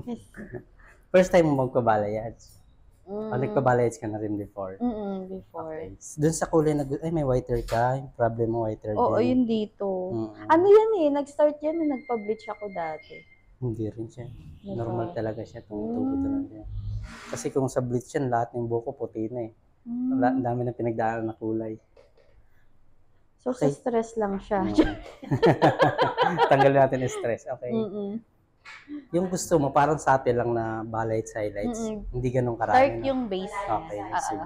Yes. First time mo magpa-balayage? O Mm. nagpa-balayage ka na rin before? Before. Okay. Doon sa kulay na, ay may white hair ka, yung problem mo white hair Oo, din. yun dito. Mm. Ano yan eh, nag-start yan nung nagpa-bleach ako dati. Hindi rin siya. Naka- Normal talaga siya, tumutubo talaga siya. Kasi kung sa bleach yan, lahat ng buko puti na eh. Ang dami na pinagdaanan na kulay. So, sa stress lang siya. Tanggal natin yung stress. Okay. Mm-mm. Yung gusto mo, parang sa atin lang na highlights. Hindi ganun karami. Dark no? yung base niya. Okay, sige.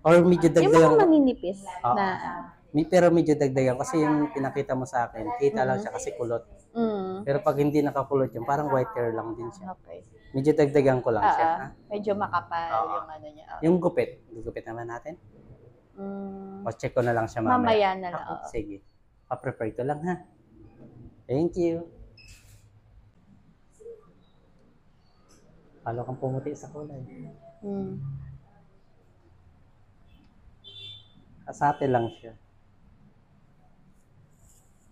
Or medyo Yung dagdagan. mga maninipis na... Pero medyo dagdagan kasi yung pinakita mo sa akin, kita lang siya kasi kulot. Pero pag hindi nakakulot yun, parang white hair lang din siya. Okay. Medyo dagdagan ko lang siya. Ha? Medyo makapal yung ano niya. Yung gupit naman natin. O check ko na lang siya mamaya. Mamaya na lang. Sige. Pa-prepare ko lang ha. Thank you. Palo kang pumuti sa kulay. Kasate lang siya.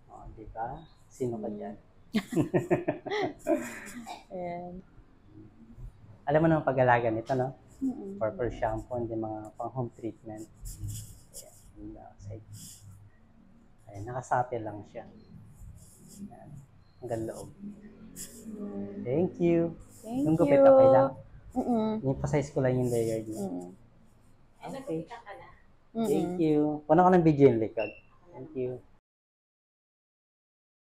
O, di ba? Sino ka dyan? Ayan. Alam mo naman pag-alaga nito, no? Purple shampoo, hindi mga pang-home treatment. Ayan. Ayan, nakasate lang siya. Ayan. Hanggang loob. Thank you. Yung gupit okay lang. Yung pa-size ko lang yung layered niya. Okay. Thank you. Puno ko ng video yung likod. Thank you.